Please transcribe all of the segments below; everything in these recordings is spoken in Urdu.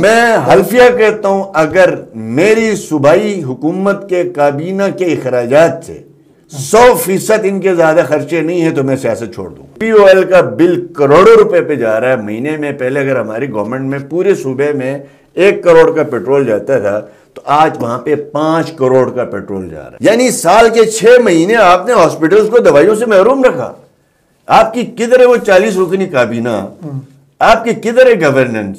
میں حلفیہ کہتا ہوں اگر میری صوبائی حکومت کے کابینہ کے اخراجات سے 100% ان کے زیادہ خرچے نہیں ہیں تو میں سیاست چھوڑ دوں. پی او ایل کا بل کروڑوں روپے پہ جا رہا ہے مہینے میں. پہلے اگر ہماری گورنمنٹ میں پورے صوبے میں 1 کروڑ کا پیٹرول جاتا تھا تو آج وہاں پہ 5 کروڑ کا پیٹرول جا رہا ہے. یعنی سال کے 6 مہینے آپ نے ہاسپٹلز کو دوائیوں سے محروم رکھا. آپ کی کدھر ہے وہ 40 رکنی کابینہ؟ آپ کی کدھر ہے گورننس؟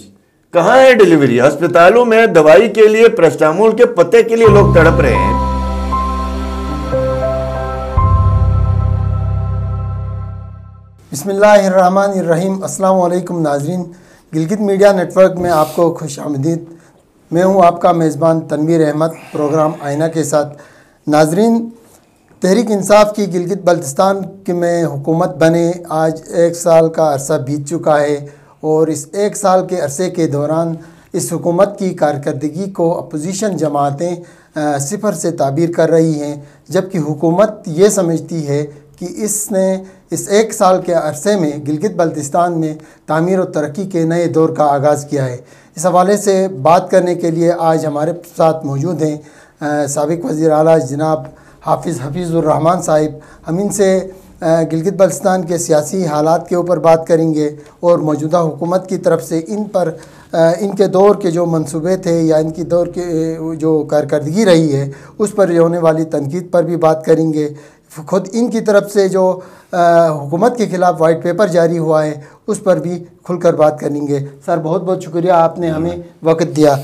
کہاں ہے ڈیلیوری؟ ہسپتالوں میں دوائی کے لیے پیراسٹامول کے پتے کے لیے لوگ تڑپ رہے ہیں. بسم اللہ الرحمن الرحیم. السلام علیکم ناظرین، گلگت میڈیا نیٹ ورک میں آپ کو خوش آمدید. میں ہوں آپ کا میزبان تنویر احمد، پروگرام آئینہ کے ساتھ. ناظرین، تحریک انصاف کی گلگت بلتستان میں حکومت بنے آج 1 سال کا عرصہ بیت چکا ہے، اور اس 1 سال کے عرصے کے دوران اس حکومت کی کارکردگی کو اپوزیشن جماعتیں صفر سے تعبیر کر رہی ہیں، جبکہ حکومت یہ سمجھتی ہے کہ اس نے اس 1 سال کے عرصے میں گلگت بلتستان میں تعمیر و ترقی کے نئے دور کا آغاز کیا ہے. اس حوالے سے بات کرنے کے لیے آج ہمارے ساتھ موجود ہیں سابق وزیر اعلیٰ جناب حفیظ الرحمان صاحب. ہم ان سے گلگت بلتستان کے سیاسی حالات کے اوپر بات کریں گے، اور موجودہ حکومت کی طرف سے ان کے دور کے جو منصوبے تھے یا ان کی دور کے جو کارکردگی رہی ہے اس پر ہونے والی تنقید پر بھی بات کریں گے. خود ان کی طرف سے جو حکومت کے خلاف وائٹ پیپر جاری ہوا ہے اس پر بھی کھل کر بات کریں گے. سر، بہت بہت شکریہ آپ نے ہمیں وقت دیا.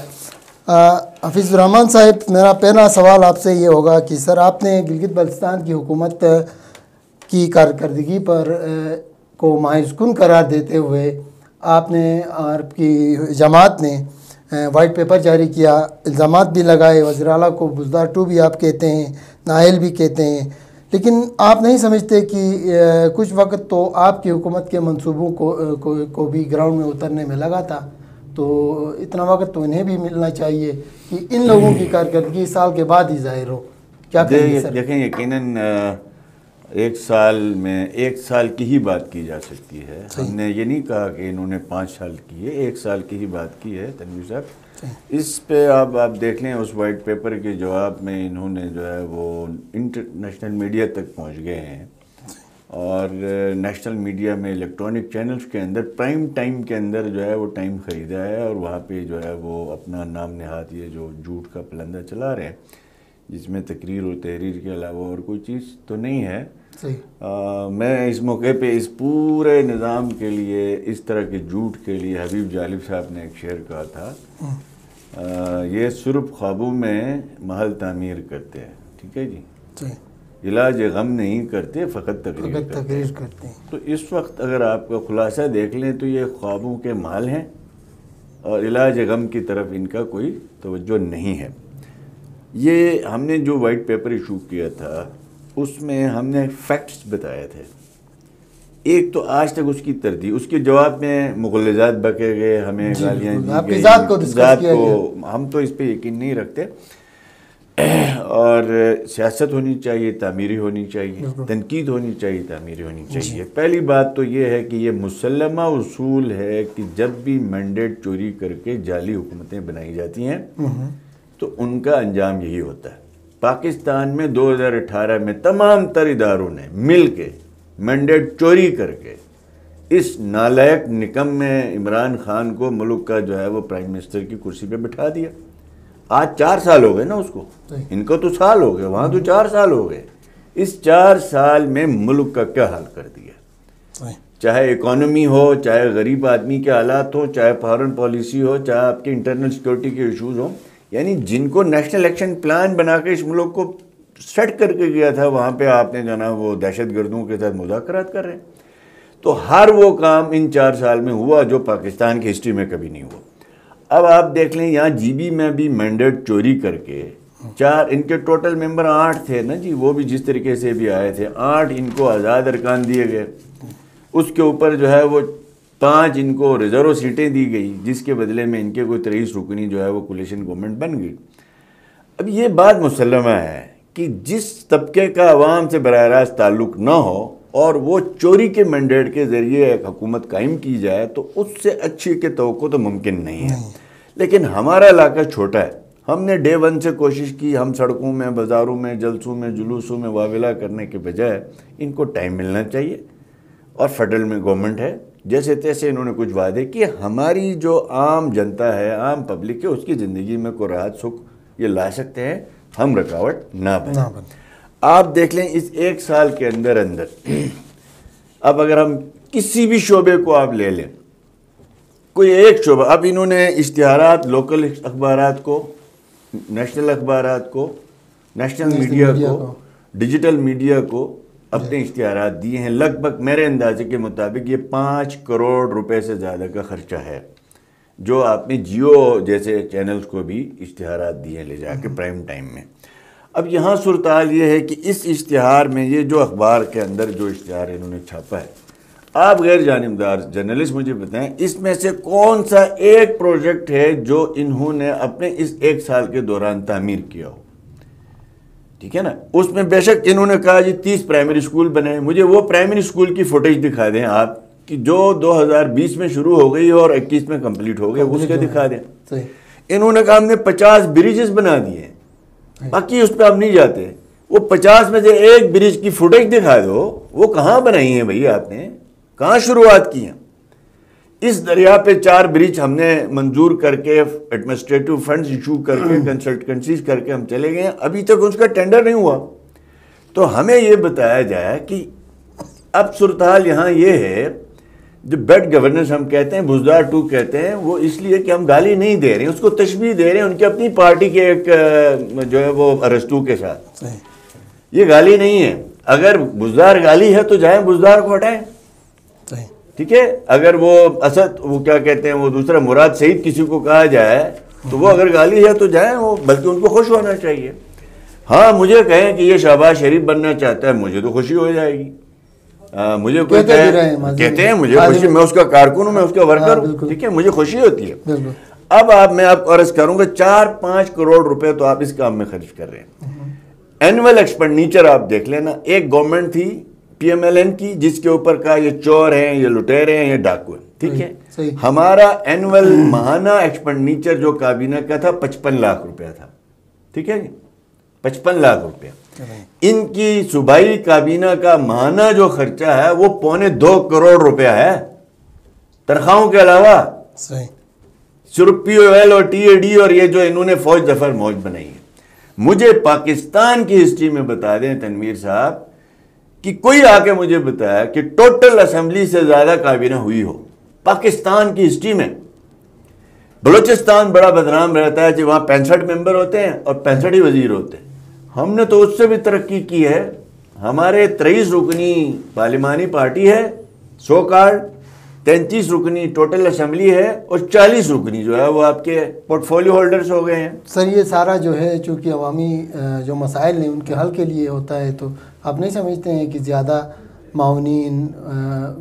حفیظ الرحمان صاحب، میرا پہلا سوال آپ سے یہ ہوگا کہ سر، آپ نے گلگت بلتستان کی حکومت کی کارکردگی پر کو مایوس کن قرار دیتے ہوئے آپ نے اور آپ کی جماعت نے وائٹ پیپر جاری کیا، الزامات بھی لگائے. وزیر اعلیٰ کو بزدار 2 بھی آپ کہتے ہیں، نااہل بھی کہتے ہیں، لیکن آپ نہیں سمجھتے کہ کچھ وقت تو آپ کی حکومت کے منصوبوں کو بھی گراؤنڈ میں اترنے میں لگا تھا، تو اتنا وقت تو انہیں بھی ملنا چاہیے کہ ان لوگوں کی کارکردگی سال کے بعد ہی ظاہر ہو. کیا کہیں گے سر؟ دیکھیں، یقیناً 1 سال میں 1 سال کی ہی بات کی جا سکتی ہے. ہم نے یہ نہیں کہا کہ انہوں نے 5 سال کی ہے، 1 سال کی ہی بات کی ہے. تنویر صاحب، اس پہ آپ دیکھ لیں، اس وائٹ پیپر کے جواب میں انہوں نے جو ہے وہ انٹرنیشنل میڈیا تک پہنچ گئے ہیں، اور نیشنل میڈیا میں الیکٹرانک چینلز کے اندر پرائم ٹائم کے اندر جو ہے وہ ٹائم خریدا ہے، اور وہاں پہ جو ہے وہ اپنا نام نہاد یہ جو جھوٹ کا پلندہ چلا رہے ہیں، جس میں تقریر و تحریر کے علاوہ اور کوئی چیز تو نہیں ہے. میں اس موقع پہ اس پورے نظام کے لیے، اس طرح کے جھوٹ کے لیے، حبیب جالب صاحب نے ایک شعر کہا تھا، یہ سرب خوابوں میں محل تعمیر کرتے ہیں. ٹھیک ہے جی، علاج غم نہیں کرتے، فقط تقریر کرتے ہیں. تو اس وقت اگر آپ کا خلاصہ دیکھ لیں تو یہ خوابوں کے محل ہیں، اور علاج غم کی طرف ان کا کوئی توجہ نہیں ہے. یہ ہم نے جو وائٹ پیپر ایشو کیا تھا اس میں ہم نے فیکٹس بتائے تھے. ایک تو آج تک اس کی تردید، اس کے جواب میں مغلظات بکے گئے، ہمیں گالیاں دی گئی، ذات کو ہم تو اس پہ یقین نہیں رکھتے. اور سیاست ہونی چاہیے، تعمیری ہونی چاہیے، تنقید ہونی چاہیے، تعمیری ہونی چاہیے. پہلی بات تو یہ ہے کہ یہ مسلمہ اصول ہے کہ جب بھی مینڈیٹ چوری کر کے جعلی حکومتیں بنائی جاتی ہیں تو ان کا انجام یہی ہوتا ہے. پاکستان میں 2018 میں تمام تر اداروں نے مل کے مینڈیٹ چوری کر کے اس نالائق نکمے عمران خان کو ملک کا جو ہے وہ پرائم منسٹر کی کرسی پہ بٹھا دیا. آج 4 سال ہو گئے نا اس کو، ان کو تو سال ہو گئے، وہاں تو 4 سال ہو گئے. اس 4 سال میں ملک کا کیا حال کر دیا، چاہے اکانومی ہو، چاہے غریب آدمی کے حالات ہو، چاہے فارن پالیسی ہو، چاہے آپ کے انٹرنل سیکورٹی کے ایشوز ہوں. یعنی جن کو نیشنل ایکشن پلان بنا کے اس ملک کو سیٹ کر کے گیا تھا، وہاں پہ آپ نے جانا وہ دہشت گردوں کے ساتھ مذاکرات کر رہے ہیں. تو ہر وہ کام ان 4 سال میں ہوا جو پاکستان کی ہسٹری میں کبھی نہیں ہوا. اب آپ دیکھ لیں، یہاں جی بی میں بھی مینڈیٹ چوری کر کے 4، ان کے ٹوٹل ممبر 8 تھے نا جی، وہ بھی جس طریقے سے بھی آئے تھے، 8 ان کو آزاد ارکان دیے گئے. اس کے اوپر جو ہے وہ 5 ان کو ریزرو سیٹیں دی گئی، جس کے بدلے میں ان کے کوئی 23 رکنی جو ہے وہ کولیشن گورنمنٹ بن گئی. اب یہ بات مسلمہ ہے کہ جس طبقے کا عوام سے براہ راست تعلق نہ ہو اور وہ چوری کے مینڈیٹ کے ذریعے ایک حکومت قائم کی جائے تو اس سے اچھی کے توقع تو ممکن نہیں ہے. لیکن ہمارا علاقہ چھوٹا ہے. ہم نے ڈے ون سے کوشش کی, ہم سڑکوں میں, بازاروں میں, جلسوں میں, جلوسوں میں واویلا کرنے کے بجائے ان کو ٹائم ملنا چاہیے. اور فیڈرل میں گورنمنٹ ہے, جیسے تیسے انہوں نے کچھ وعدے کیے. ہماری جو عام جنتا ہے, عام پبلک ہے, اس کی زندگی میں کوئی راحت سکھ یہ لا سکتے ہیں, ہم رکاوٹ نہ بنیں. آپ دیکھ لیں اس 1 سال کے اندر اب اگر ہم کسی بھی شعبے کو آپ لے لیں, کوئی ایک شعبہ, اب انہوں نے اشتہارات لوکل اخبارات کو, نیشنل اخبارات کو, نیشنل میڈیا کو, ڈیجیٹل میڈیا کو اپنے اشتہارات دیے ہیں. لگ بھگ میرے اندازے کے مطابق یہ 5 کروڑ روپے سے زیادہ کا خرچہ ہے, جو آپ نے جیو جیسے چینلز کو بھی اشتہارات دیے لے جا کے پرائم ٹائم میں. اب یہاں صورتحال یہ ہے کہ اس اشتہار میں, یہ جو اخبار کے اندر جو اشتہار انہوں نے چھاپا ہے, آپ غیر جانبدار جرنلسٹ مجھے بتائیں اس میں سے کون سا ایک پروجیکٹ ہے جو انہوں نے اپنے اس 1 سال کے دوران تعمیر کیا ہو. ٹھیک ہے نا, اس میں بے شک انہوں نے کہا جی 30 پرائمری اسکول بنے. مجھے وہ پرائمری اسکول کی فوٹیج دکھا دیں آپ کہ جو 2020 میں شروع ہو گئی اور 21 میں کمپلیٹ ہو گئے, اس کے دکھا دیں. انہوں نے کہا ہم نے 50 بریجز بنا دیے ہیں, باقی اس پہ ہم نہیں جاتے. وہ 50 میں سے ایک برج کی فوٹیج دکھا دو, وہ کہاں بنائی ہیں بھئی, آپ نے کہاں شروعات کی ہیں. اس دریا پہ 4 برج ہم نے منظور کر کے, ایڈمنسٹریٹو فنڈز ایشو کر کے, کنسلٹنسیز کر کے ہم چلے گئے ہیں, ابھی تک اس کا ٹینڈر نہیں ہوا. تو ہمیں یہ بتایا جائے کہ اب صورتحال یہاں یہ ہے, جو بیڈ گورننس ہم کہتے ہیں, بزدار 2 کہتے ہیں, وہ اس لیے کہ ہم گالی نہیں دے رہے ہیں, اس کو تشبیہ دے رہے ہیں ان کی اپنی پارٹی کے ایک جو ہے وہ ارسطو کے ساتھ. یہ گالی نہیں ہے. اگر بزدار گالی ہے تو جائیں بزدار کو ہٹائیں. ٹھیک ہے, اگر وہ اسد, وہ کیا کہتے ہیں, وہ دوسرا مراد سعید کسی کو کہا جائے تو وہ اگر گالی ہے تو جائیں وہ, بلکہ ان کو خوش ہونا چاہیے. ہاں مجھے کہیں کہ یہ شہباز شریف بننا چاہتا ہے, مجھے تو خوشی ہو جائے گی. مجھے کوئی کہتے ہیں مجھے خوشی, میں اس کا کارکن ہوں, میں اس کا ورکر ہوں. ٹھیک ہے, مجھے خوشی ہوتی ہے. اب میں آپ کو عرض کروں گا 4-5 کروڑ روپے تو آپ اس کام میں خرچ کر رہے ہیں. اینول ایکسپینڈیچر آپ دیکھ لینا. ایک گورنمنٹ تھی پی ایم ایل این کی, جس کے اوپر کہا یہ چور ہیں, یہ لٹیرے ہیں, یہ ڈاکو ہیں. ٹھیک ہے, ہمارا اینول ماہانہ ایکسپینڈیچر جو کابینہ کا تھا 55 لاکھ روپیہ تھا. ٹھیک ہے جی, 55 لاکھ روپیہ. ان کی صوبائی کابینہ کا ماہانہ جو خرچہ ہے وہ 2.25 کروڑ روپیہ ہے, تنخواہوں کے علاوہ. صرف پی او ایل اور ٹی اے ڈی اور یہ جو انہوں نے فوج ظفر موج بنائی ہے. مجھے پاکستان کی ہسٹری میں بتا دیں تنویر صاحب کہ کوئی آ کے مجھے بتایا کہ ٹوٹل اسمبلی سے زیادہ کابینہ ہوئی ہو پاکستان کی ہسٹری میں. بلوچستان بڑا بدنام رہتا ہے کہ وہاں 65 ممبر ہوتے ہیں اور 65 ہی وزیر ہوتے ہیں. ہم نے تو اس سے بھی ترقی کی ہے. ہمارے 23 رکنی پارلیمانی پارٹی ہے سو کارڈ, 33 رکنی ٹوٹل اسمبلی ہے, اور 40 رکنی جو ہے وہ آپ کے پورٹ فولیو ہولڈرز ہو گئے ہیں. سر یہ سارا جو ہے چونکہ عوامی جو مسائل ہیں ان کے حل کے لیے ہوتا ہے, تو آپ نہیں سمجھتے ہیں کہ زیادہ معاونین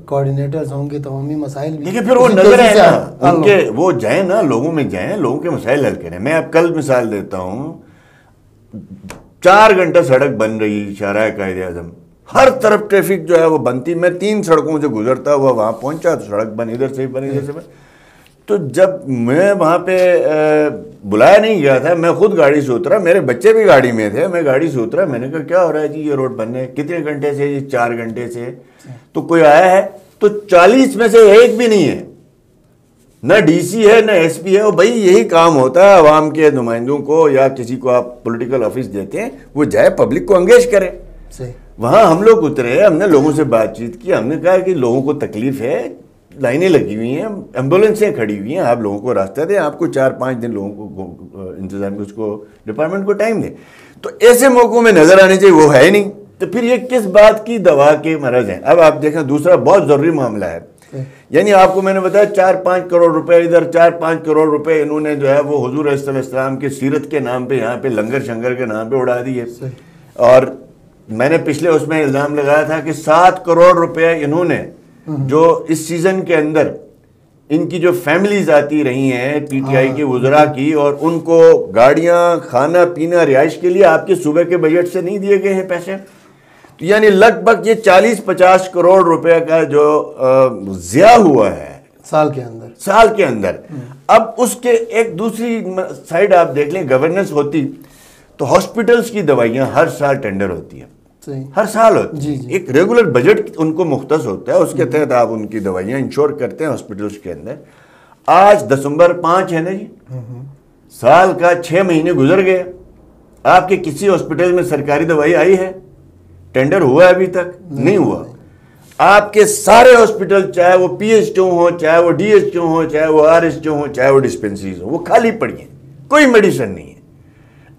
کوآرڈینیٹرز ہوں گے تو عوامی مسائل بھی دیکھیں پھر وہ نظر آئے نا ان کے, وہ جائیں نا لوگوں میں جائیں, لوگوں کے مسائل حل کریں. میں اب کل مثال دیتا ہوں, 4 گھنٹہ سڑک بن رہی شاہراہ قائد اعظم, ہر طرف ٹریفک جو ہے وہ بنتی. میں 3 سڑکوں سے گزرتا ہوا وہاں پہنچا تو سڑک بن, ادھر سے بن, ادھر سے بن. تو جب میں وہاں پہ بلایا نہیں گیا تھا, میں خود گاڑی سے اترا, میرے بچے بھی گاڑی میں تھے, میں گاڑی سے اترا, میں نے کہا کیا ہو رہا ہے جی, یہ روڈ بننے کتنے گھنٹے سے, یہ 4 گھنٹے سے. تو کوئی آیا ہے تو 40 میں سے ایک بھی نہیں ہے, نہ ڈی سی ہے نہ ایس پی ہے. بھائی یہی کام ہوتا ہے عوام کے نمائندوں کو, یا کسی کو آپ پولیٹیکل آفس دیتے ہیں, وہ جائے پبلک کو انگیج کرے. وہاں ہم لوگ اترے, ہم نے لوگوں سے بات چیت کی, ہم نے کہا کہ لوگوں کو تکلیف ہے, لائنیں لگی ہوئی ہیں, ایمبولینسیں کھڑی ہوئی ہیں, آپ لوگوں کو راستہ دیں, آپ کو 4-5 دن لوگوں کو انتظام, اس کو ڈپارٹمنٹ کو ٹائم دیں. تو ایسے موقعوں میں نظر آنے چاہیے, وہ ہے ہی نہیں. تو پھر یہ کس بات کی دوا کے مرض ہیں. اب آپ دیکھیں دوسرا بہت ضروری معاملہ ہے, یعنی آپ کو میں نے بتایا 4-5 کروڑ روپے ادھر, 4-5 کروڑ روپے انہوں نے جو ہے وہ حضور علیہ السلام کے سیرت کے نام پہ یہاں پہ لنگر شنگر کے نام پہ اڑا دیے. اور میں نے پچھلے اس میں الزام لگایا تھا کہ 7 کروڑ روپے انہوں نے جو اس سیزن کے اندر ان کی جو فیملیز آتی رہی ہیں پی ٹی آئی کی وزراء کی, اور ان کو گاڑیاں, کھانا پینا, رہائش کے لیے آپ کے صوبے کے بجٹ سے نہیں دیے گئے ہیں پیسے. تو یعنی لگ بھگ یہ 40-50 کروڑ روپے کا جو ضیاع ہوا ہے سال کے اندر. اب اس کے ایک دوسری سائڈ آپ دیکھ لیں، گورننس ہوتی تو ہاسپٹلس کی دوائیاں ہر سال ٹینڈر ہوتی ہیں، ہر سال ہوتی ہیں، ایک ریگولر بجٹ ان کو مختص ہوتا ہے، اس کے تحت آپ ان کی دوائیاں انشور کرتے ہیں ہاسپٹلس کے اندر۔ آج دسمبر 5 ہے نا جی، سال کا 6 مہینے گزر گئے، آپ کے کسی ہاسپٹل میں سرکاری دوائی آئی ہے؟ ٹینڈر ہوا ہے ابھی تک؟ نہیں ہوا۔ آپ کے سارے ہاسپٹل، چاہے وہ پی ایچ او ہوں، چاہے وہ ڈی ایچ او ہوں، چاہے وہ آر ایچ او ہوں، چاہے وہ ڈسپینسریز ہوں، وہ خالی پڑی ہیں، کوئی میڈیسن نہیں ہے۔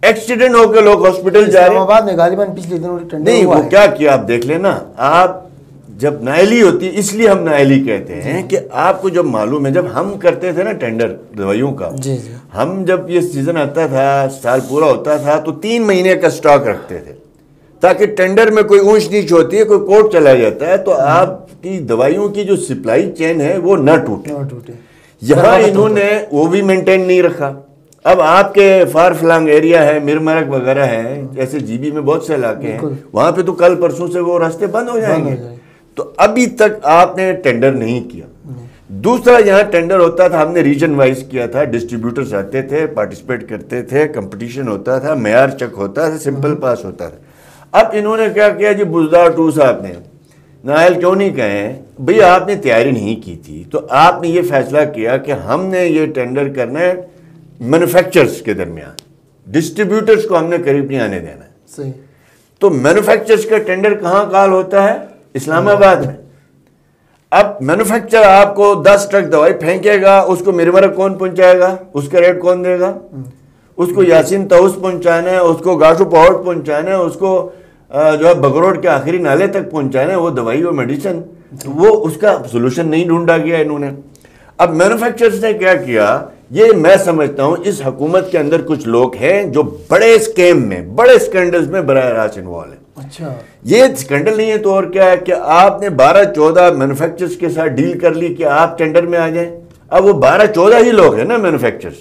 ایکسیڈنٹ ہو کے لوگ ہاسپٹل جا رہے ہیں۔ اسلام آباد میں غالباً پچھلے دنوں ٹینڈر نہیں، ہوا وہ ہے۔ کیا کیا آپ دیکھ لیں نا، آپ جب نائلی ہوتی، اس لیے ہم نائلی کہتے ہیں کہ آپ کو جب معلوم ہے، جب ہم کرتے تھے نا ٹینڈر دوائیوں کا، ہم جب یہ سیزن آتا تھا، سال پورا ہوتا تھا، تو 3 مہینے کا سٹاک رکھتے تھے تاکہ ٹینڈر میں کوئی اونچ نیچ ہوتی ہے، کوئی کورٹ چلا جاتا ہے تو آپ کی دوائیوں کی جو سپلائی چین ہے وہ نہ ٹوٹے۔ یہاں انہوں نے وہ بھی مینٹین نہیں رکھا۔ اب آپ کے فار فلانگ ایریا ہے، مرمرک وغیرہ ہے، جیسے جی بی میں بہت سے علاقے ہیں، وہاں پہ تو کل پرسوں سے وہ راستے بند ہو جائیں گے، تو ابھی تک آپ نے ٹینڈر نہیں کیا۔ دوسرا، یہاں ٹینڈر ہوتا تھا، ہم نے ریجن وائز کیا تھا، ڈسٹریبیوٹرز آتے تھے، پارٹیسپیٹ کرتے تھے، کمپٹیشن ہوتا تھا، معیار چیک ہوتا تھا، سمپل پاس ہوتا تھا۔ اب انہوں نے کیا کیا جی، بزدار 2 صاحب نے، نائل کیوں نہیں کہیں بھئی آپ نے تیاری نہیں کی تھی، تو آپ نے یہ فیصلہ کیا کہ ہم نے یہ ٹینڈر کرنا ہے مینوفیکچرز کے درمیان، ڈسٹریبیوٹرز کو ہم نے قریب نہیں آنے دینا ہے۔ صحیح۔ تو مینوفیکچرز کا ٹینڈر کہاں کال ہوتا ہے؟ اسلام آباد میں۔ اب مینوفیکچر آپ کو 10 ٹرک دوائی پھینکے گا، اس کو مرمرک کون پہنچائے گا؟ اس کا ریٹ کون دے گا؟ اس کو یاسین تاؤس پہنچانا ہے، اس کو گاشو پہاڑ پہنچانا ہے، اس کو جو ہے بگروڈ کے آخری نالے تک پہنچانا ہے وہ دوائی اور میڈیسن، وہ اس کا سولوشن نہیں ڈھونڈا گیا انہوں نے۔ اب مینوفیکچرز نے کیا کیا، یہ میں سمجھتا ہوں اس حکومت کے اندر کچھ لوگ ہیں جو بڑے اسکیم میں، بڑے سکینڈلز میں براہ راست انوالو ہیں۔ اچھا، یہ سکینڈل نہیں ہے تو اور کیا ہے کہ آپ نے 12-14 مینوفیکچرز کے ساتھ ڈیل کر لی کہ آپ ٹینڈر میں آ جائیں۔ اب وہ 12-14 ہی لوگ ہیں نا مینوفیکچرز،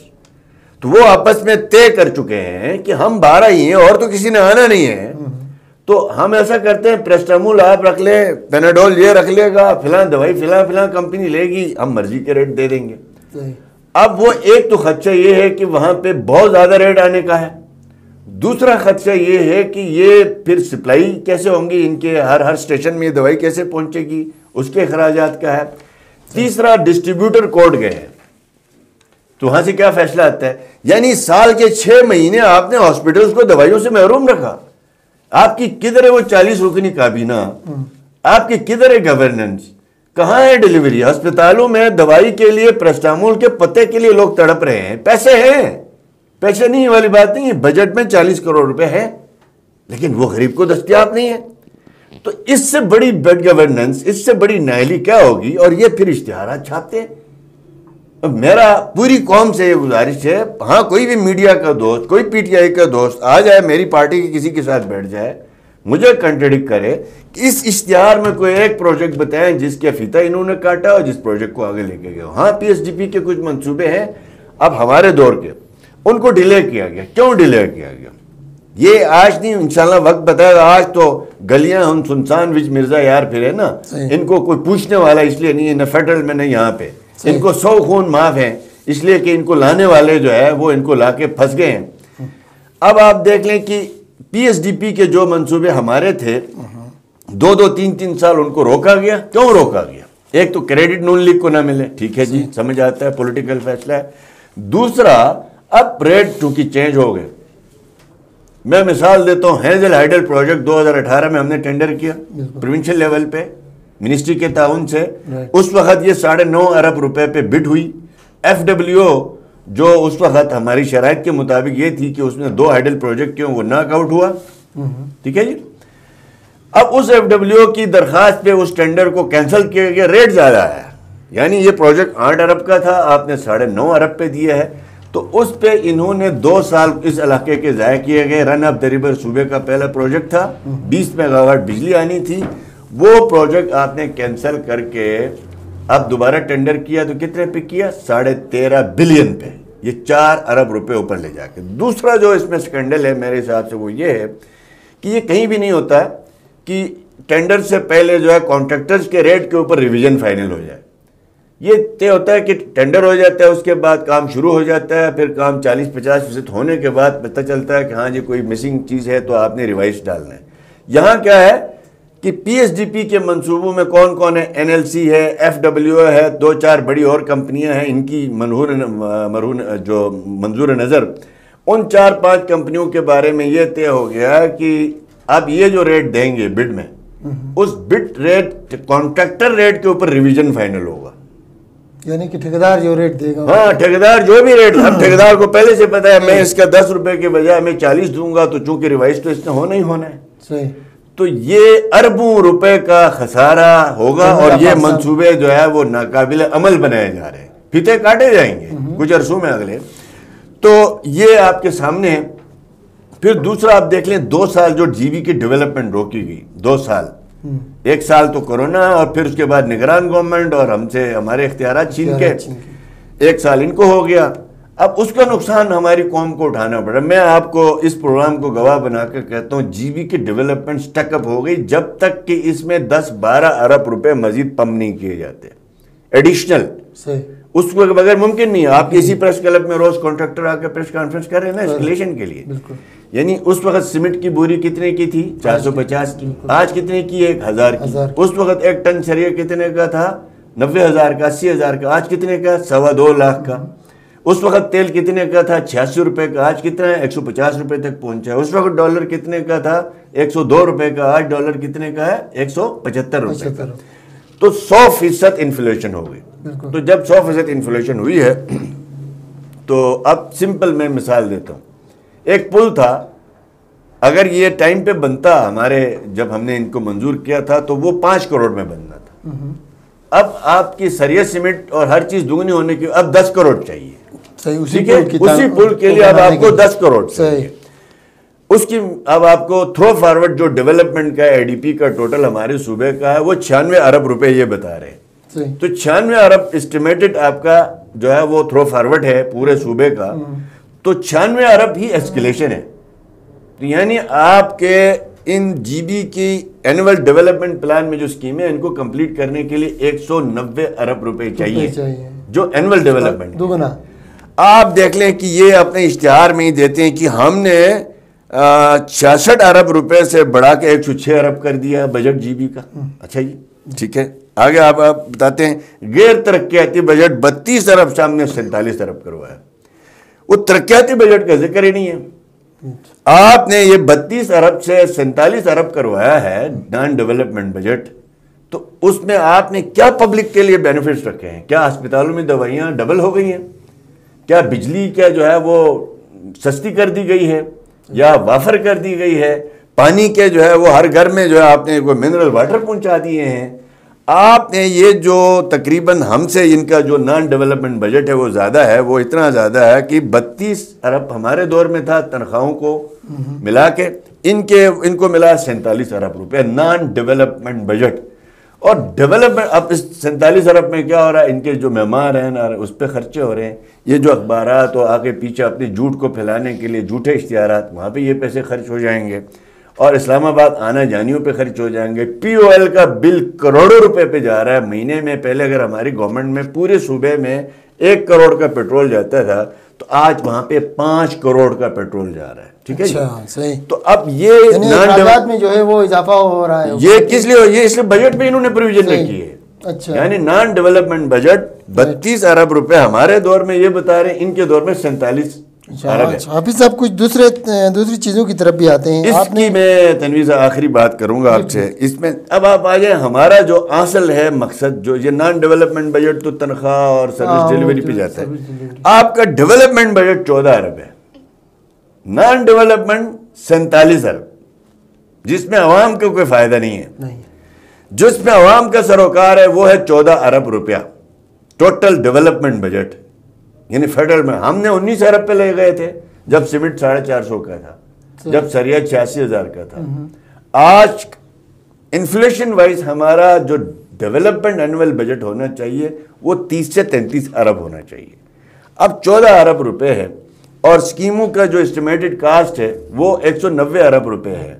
تو وہ آپس میں طے کر چکے ہیں کہ ہم 12 ہی ہیں اور تو کسی نے آنا نہیں ہے، تو ہم ایسا کرتے ہیں پیراسٹامول آپ رکھ لیں، پیناڈول یہ رکھ لے گا، فلاں دوائی فلاں کمپنی لے گی، ہم مرضی کے ریٹ دے دیں گے۔ اب وہ ایک تو خدشہ یہ ہے کہ وہاں پہ بہت زیادہ ریٹ آنے کا ہے، دوسرا خدشہ یہ ہے کہ یہ پھر سپلائی کیسے ہوں گی، ان کے ہر اسٹیشن میں یہ دوائی کیسے پہنچے گی، اس کے اخراجات کا ہے۔ تیسرا، ڈسٹریبیوٹر کورٹ گئے ہیں، تو وہاں سے کیا فیصلہ آتا ہے، یعنی سال کے 6 مہینے آپ نے ہاسپٹلز کو دوائیوں سے محروم رکھا۔ آپ کی کدھر ہے وہ 40 رکنی کابینہ، آپ کی کدھر ہے گورننس، کہاں ہے ڈیلیوری؟ ہسپتالوں میں دوائی کے لیے، پیراسٹامول کے پتے کے لیے لوگ تڑپ رہے ہیں، پیسے ہیں، پیسے نہیں والی بات نہیں ہے، بجٹ میں 40 کروڑ روپے ہے، لیکن وہ غریب کو دستیاب نہیں ہے۔ تو اس سے بڑی بیڈ گورننس، اس سے بڑی نااہلی کیا ہوگی؟ اور یہ پھر اشتہارات چھاپتے ہیں۔ اب میرا پوری قوم سے یہ گزارش ہے، ہاں کوئی بھی میڈیا کا دوست، کوئی پی ٹی آئی کا دوست آ جائے، میری پارٹی کے کسی کے ساتھ بیٹھ جائے، مجھے کنٹریڈکٹ کرے کہ اس اشتہار میں کوئی ایک پروجیکٹ بتائیں جس کے فیتہ انہوں نے کاٹا اور جس پروجیکٹ کو آگے لے کے گئے۔ ہاں پی ایس ڈی پی کے کچھ منصوبے ہیں اب ہمارے دور کے، ان کو ڈیلے کیا گیا۔ کیوں ڈیلے کیا گیا؟ یہ آج نہیں، انشاءاللہ وقت بتائے گا۔ آج تو گلیاں ہم سنسان وچ مرزا یار پھرے نا، ان کو کوئی پوچھنے والا اس لیے نہیں ہے، نہ فیڈرل میں نہ یہاں پہ، ان کو 100 خون معاف ہیں، اس لیے کہ ان کو لانے والے جو ہے وہ ان کو لا کے پھنس گئے ہیں۔ اب آپ دیکھ لیں کہ پی ایس ڈی پی کے جو منصوبے ہمارے تھے، 2-3 سال ان کو روکا گیا۔ کیوں روکا گیا؟ ایک تو کریڈٹ نون لیگ کو نہ ملے، ٹھیک ہے جی، سمجھ آتا ہے، پولیٹیکل فیصلہ ہے۔ دوسرا، اب ریٹ چونکہ چینج ہو گئے۔ میں مثال دیتا ہوں، ہیزل ہائیڈل پروجیکٹ 2018 میں ہم نے ٹینڈر کیا پروونشل لیول پہ منسٹری کے تعاون سے، اس وقت یہ 9.5 ارب روپے پہ بڈ ہوئی۔ ایف ڈبلیو جو اس وقت ہماری شرائط کے مطابق یہ تھی کہ اس میں 2 ہائیڈل پروجیکٹ کیوں، وہ ناک آؤٹ ہوا، ٹھیک ہے جی۔ اب اس ایف ڈبلیو کی درخواست پہ اس ٹینڈر کو کینسل کیا گیا، ریٹ زیادہ آیا، یعنی یہ پروجیکٹ 8 ارب کا تھا، آپ نے 9.5 ارب پہ دیا ہے، تو اس پہ انہوں نے 2 سال اس علاقے کے ضائع کیے گئے۔ رن آف دا ریور صوبے کا پہلا پروجیکٹ تھا، 20 میگا واٹ بجلی آنی تھی، وہ پروجیکٹ آپ نے کینسل کر کے اب دوبارہ ٹینڈر کیا تو کتنے پہ کیا؟ 13.5 بلین پہ، یہ 4 ارب روپے اوپر لے جا کے۔ دوسرا جو اس میں سکینڈل ہے میرے حساب سے وہ یہ ہے کہ یہ کہیں بھی نہیں ہوتا کہ ٹینڈر سے پہلے جو ہے کانٹریکٹرز کے ریٹ کے اوپر ریویژن فائنل ہو جائے۔ یہ طے ہوتا ہے کہ ٹینڈر ہو جاتا ہے، اس کے بعد کام شروع ہو جاتا ہے، پھر کام 40-50% ہونے کے بعد پتہ چلتا ہے کہ ہاں جی کوئی مسنگ چیز ہے تو آپ نے ریوائز ڈالنا ہے۔ یہاں کیا ہے کہ پی ایس ڈی پی کے منصوبوں میں کون کون ہے؟ NLC ہے، FWO ہے، 2-4 بڑی اور کمپنیاں ہیں، ان کی جو منظور نظر ان 4-5 کمپنیوں کے بارے میں یہ طے ہو گیا کہ اب یہ جو ریٹ دیں گے بڈ میں، اس بڈ ریٹ کانٹریکٹر ریٹ کے اوپر ریویژن فائنل ہوگا، یعنی کہ ٹھیکیدار جو ریٹ دے گا، ہاں ٹھیکیدار جو بھی ریٹ، اب ٹھیکیدار کو پہلے سے پتا ہے میں اس کا 10 روپے کے بجائے میں 40 دوں گا، تو چونکہ ریوائز تو اس نے ہونا ہی ہونا ہے، صحیح، تو یہ اربوں روپے کا خسارہ ہوگا، اور یہ منصوبے جو ہے وہ ناقابل عمل بنائے جا رہے ہیں، پھیتے کاٹے جائیں گے کچھ عرصوں میں اگلے۔ تو یہ آپ کے سامنے ہے۔ پھر دوسرا آپ دیکھ لیں 2 سال جو جی بی کی ڈیولپمنٹ روکی گئی، 2 سال، 1 سال تو کورونا اور پھر اس کے بعد نگران گورنمنٹ اور ہم سے ہمارے اختیارات چھین کے 1 سال ان کو ہو گیا۔ اب اس کا نقصان ہماری قوم کو اٹھانا پڑا۔ میں آپ کو اس پروگرام کو گواہ بنا کر کہتا ہوں جی بی کی ڈیولپمنٹ سٹک اپ ہو گئی جب تک کہ اس میں 10-12 ارب روپے مزید پمپ نہیں کیے جاتے ایڈیشنل، اس کو بغیر ممکن نہیں ہے۔ آپ کسی پریس کلب میں روز کانٹریکٹر آ کے پریس کانفرنس کر رہے ہیں نا اسکلیشن کے لیے، یعنی اس وقت سیمنٹ کی بوری کتنے کی تھی؟ 450 کی، آج کتنے کی ہے؟ 1000 کی۔ اس وقت 1 ٹن شریعہ کتنے کا تھا؟ 90,000 کا، 80,000 کا، آج کتنے کا؟ 2.25 لاکھ کا۔ اس وقت تیل کتنے کا تھا؟ 86 روپے کا، آج کتنا ہے؟ 150 روپے تک پہنچا ہے۔ اس وقت ڈالر کتنے کا تھا؟ 102 روپے کا، آج ڈالر کتنے کا ہے؟ 175 روپے کا۔ تو 100% انفلیشن ہو گئی۔ تو جب 100% انفلیشن ہوئی ہے تو اب سمپل میں مثال دیتا ہوں، ایک پل تھا، اگر یہ ٹائم پہ بنتا، ہمارے جب ہم نے ان کو منظور کیا تھا تو وہ 5 کروڑ میں بننا تھا۔ اب آپ کی سریہ سیمنٹ اور ہر چیز دگنی ہونے کی اب 10 کروڑ چاہیے، ٹھیک ہے؟ اسی پل کے لیے اب آپ کو 10 کروڑ چاہیے۔ اس کی اب آپ کو تھرو فارورڈ جو ڈیولپمنٹ کا اے ڈی پی کا ٹوٹل ہمارے صوبے کا ہے وہ 96 ارب روپے یہ بتا رہے ہیں۔ تو 96 ارب اسٹیمیٹڈ آپ کا جو ہے وہ تھرو فارورڈ ہے پورے صوبے کا، تو 96 ارب ہی ایسکیلیشن ہے۔ یعنی آپ کے ان جی بی کی اینول ڈیولپمنٹ پلان میں جو اسکیم ہے ان کو کمپلیٹ کرنے کے لیے 190 ارب روپے چاہیے جو اینول ڈیولپمنٹ دوگنا۔ آپ دیکھ لیں کہ یہ اپنے اشتہار میں ہی دیتے ہیں کہ ہم نے 66 ارب روپے سے بڑھا کے 106 ارب کر دیا بجٹ جی بی کا۔ اچھا جی ٹھیک ہے، آگے آپ بتاتے ہیں غیر ترقیاتی بجٹ 32 ارب سے ہم نے 47 ارب کروایا۔ وہ ترقیاتی بجٹ کا ذکر ہی نہیں ہے۔ آپ نے یہ 32 ارب سے 47 ارب کروایا ہے نان ڈیولپمنٹ بجٹ، تو اس میں آپ نے کیا پبلک کے لیے بینیفٹس رکھے ہیں؟ کیا ہسپتالوں میں دوائیاں ڈبل ہو گئی ہیں؟ کیا بجلی کیا جو ہے وہ سستی کر دی گئی ہے یا وافر کر دی گئی ہے؟ پانی کے جو ہے وہ ہر گھر میں جو ہے آپ نے کوئی منرل واٹر پہنچا دیے ہیں؟ آپ نے یہ جو تقریباً ہم سے ان کا جو نان ڈیولپمنٹ بجٹ ہے وہ زیادہ ہے، وہ اتنا زیادہ ہے کہ 32 ارب ہمارے دور میں تھا تنخواہوں کو ملا کے، ان کو ملا 47 ارب روپے نان ڈیولپمنٹ بجٹ۔ اور ڈیولپمنٹ اب اس 47 ارب میں کیا ہو رہا ہے؟ ان کے جو معمار ہیں اس پہ خرچے ہو رہے ہیں، یہ جو اخبارات اور آگے پیچھے اپنے جھوٹ کو پھیلانے کے لیے جھوٹے اشتہارات، وہاں پہ یہ پیسے خرچ ہو جائیں گے، اور اسلام آباد آنا جانیوں پہ خرچ ہو جائیں گے۔ پی او ایل کا بل کروڑوں روپے پہ جا رہا ہے مہینے میں۔ پہلے اگر ہماری گورنمنٹ میں پورے صوبے میں 1 کروڑ کا پیٹرول جاتا تھا تو آج وہاں پہ 5 کروڑ کا پیٹرول جا رہا ہے، ٹھیک ہے جی؟ تو اب یہ اخراجات میں جو ہے وہ اضافہ ہو رہا ہے، یہ کس لیے؟ یہ اس لیے بجٹ میں انہوں نے پروویژن رکھی ہے، یعنی نان ڈیولپمنٹ بجٹ 32 ارب روپے ہمارے دور میں یہ بتا رہے ہیں، ان کے دور میں 47 ارب ہے۔ حافظ صاحب کچھ دوسری چیزوں کی طرف بھی آتے ہیں، اس کی میں تنویر آخری بات کروں گا آپ سے اس میں۔ اب آپ آ جائیں، ہمارا جو اصل ہے مقصد، جو یہ نان ڈیولپمنٹ بجٹ تو تنخواہ اور سروس ڈیلیوری پہ جاتا ہے، آپ کا ڈیولپمنٹ بجٹ 14 ارب ہے، نان ڈیولپمنٹ 47 ارب، جس میں عوام کو کوئی فائدہ نہیں ہے۔ جس میں عوام کا سروکار ہے وہ ہے 14 ارب روپیہ ٹوٹل ڈیولپمنٹ بجٹ، یعنی فیڈرل میں۔ ہم نے 19 ارب پہ لے گئے تھے جب سیمنٹ 450 کا تھا، جب سریہ 86,000 کا تھا۔ آج انفلیشن وائز ہمارا جو ڈیولپمنٹ اینول بجٹ ہونا چاہیے وہ 30 سے 33 ارب ہونا چاہیے، اب 14 ارب روپے ہے، اور اسکیموں کا جو اسٹیمیٹڈ کاسٹ ہے وہ 190 ارب روپے ہے۔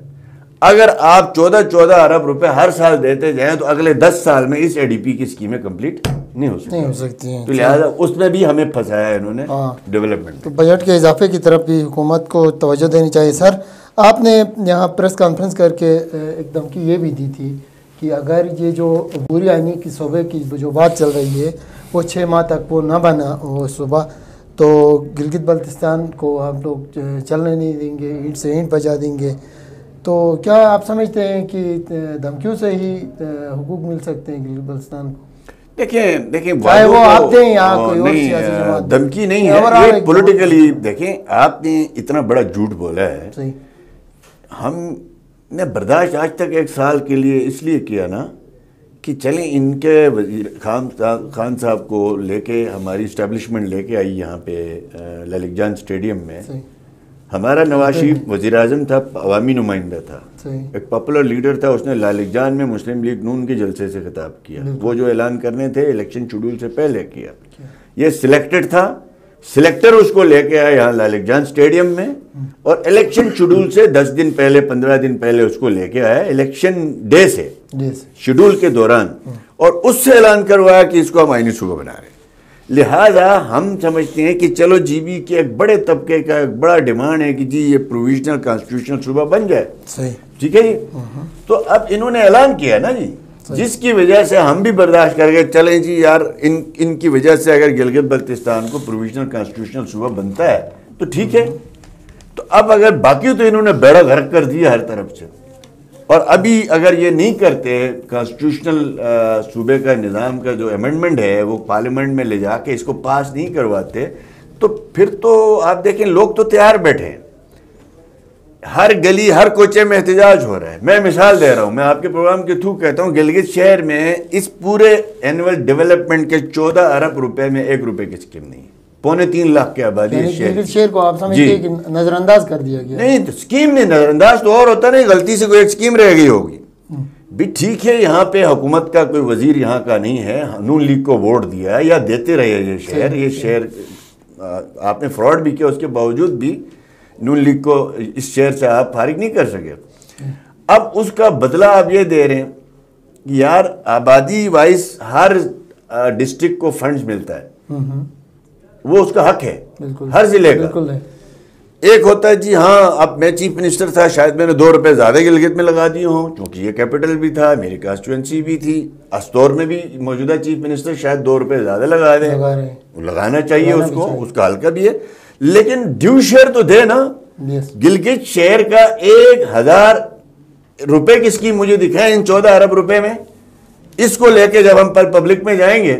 اگر آپ 14 ارب روپے ہر سال دیتے جائیں تو اگلے 10 سال میں اس اے ڈی پی کی اسکیمیں کمپلیٹ نہیں ہو سکتی ہیں، تو لہٰذا اس میں بھی ہمیں پھنسایا ہے انہوں نے ڈیولپمنٹ. تو بجٹ کے اضافے کی طرف بھی حکومت کو توجہ دینی چاہیے. سر آپ نے یہاں پریس کانفرنس کر کے ایک دھمکی یہ بھی دی تھی کہ اگر یہ جو عبوری آئینی کی صوبے کی جو بات چل رہی ہے وہ 6 ماہ تک وہ نہ بنا وہ صوبہ تو گلگت بلتستان کو آپ لوگ چلنے نہیں دیں گے، اینٹ سے اینٹ بجا دیں گے. تو کیا آپ سمجھتے ہیں کہ دھمکیوں سے ہی حقوق مل سکتے ہیں گلگت بلتستان کو؟ دیکھیں چاہے وہ آپ دیں یا کوئی اور سیاسی جماعت. دھمکی نہیں ہے یہ پولیٹیکلی. دیکھیں آپ نے اتنا بڑا جھوٹ بولا ہے، ہم نے برداشت آج تک 1 سال کے لیے اس لیے کیا نا کہ چلیں ان کے وزیر خان صاحب کو لے کے ہماری اسٹیبلشمنٹ لے کے آئی یہاں پہ للک جان اسٹیڈیم میں. ہمارا نواز شریف وزیر اعظم تھا، عوامی نمائندہ تھا، ایک پاپولر لیڈر تھا. اس نے لالک جان میں مسلم لیگ نون کے جلسے سے خطاب کیا. وہ جو اعلان کرنے تھے الیکشن شیڈول سے پہلے کیا. یہ سلیکٹڈ تھا، سلیکٹر اس کو لے کے آیا یہاں لالک جان اسٹیڈیم میں اور الیکشن شیڈول سے 10 دن پہلے 15 دن پہلے اس کو لے کے آیا الیکشن ڈے سے شیڈول کے دوران، اور اس سے اعلان کروایا کہ اس کو ہم آئینی صوبہ بنا رہے ہیں. لہٰذا ہم سمجھتے ہیں کہ چلو جی بی کے ایک بڑے طبقے کا ایک بڑا ڈیمانڈ ہے کہ جی یہ پروویژنل کانسٹیٹیوشنل صوبہ بن جائے. ٹھیک ہے جی. تو اب انہوں نے اعلان کیا نا جی، جس کی وجہ سے ہم بھی برداشت کر گئے. چلیں جی یار ان کی وجہ سے اگر گلگت بلتستان کو پروویژنل کانسٹیٹیوشنل صوبہ بنتا ہے تو ٹھیک ہے. تو اب اگر باقی تو انہوں نے بیڑا غرق کر دیا ہر طرف سے، اور ابھی اگر یہ نہیں کرتے کانسٹیٹیوشنل صوبے کا نظام کا جو امینڈمنٹ ہے وہ پارلیمنٹ میں لے جا کے اس کو پاس نہیں کرواتے تو پھر تو آپ دیکھیں لوگ تو تیار بیٹھے ہیں. ہر گلی ہر کوچے میں احتجاج ہو رہا ہے. میں مثال دے رہا ہوں، میں آپ کے پروگرام کے تھرو کہتا ہوں گلگت شہر میں اس پورے اینول ڈیولپمنٹ کے 14 ارب روپے میں 1 روپے کی اسکیم نہیں ہے. 2.25 لاکھ کی آبادی گلگت شہر کو آپ سمجھتے ہیں کہ نظر انداز کر دیا گیا؟ نہیں، اسکیم نہیں، نظر انداز تو اور ہوتا نہیں، غلطی سے کوئی ایک اسکیم رہ گئی ہوگی. بھی ٹھیک ہے یہاں پہ حکومت کا کوئی وزیر یہاں کا نہیں ہے، نون لیگ کو ووٹ دیا یا دیتے رہے. یہ شہر آپ نے فراڈ بھی کیا، اس کے باوجود بھی نون لیگ کو اس شہر سے آپ فارغ نہیں کر سکے. اب اس کا بدلہ آپ یہ دے رہے ہیں کہ یار آبادی وائز ہر ڈسٹرکٹ کو فنڈز ملتا ہے، وہ اس کا حق ہے ہر ضلع کا. ایک ہوتا ہے جی ہاں اب میں چیف منسٹر تھا، شاید میں نے 2 روپے زیادہ گلگت میں لگا دیے ہوں کیونکہ یہ کیپٹل بھی تھا، میری کانسٹیچوئنسی بھی تھی. استور میں بھی موجودہ چیف منسٹر شاید 2 روپے زیادہ لگا دیں، لگانا چاہیے اس کو، اس کا حلقہ بھی ہے. لیکن ڈیو شیئر تو دے نا. گلگت شہر کا 1000 روپے کی اسکیم مجھے دکھائیں ان 14 ارب روپے میں. اس کو لے کے جب ہم پبلک میں جائیں گے،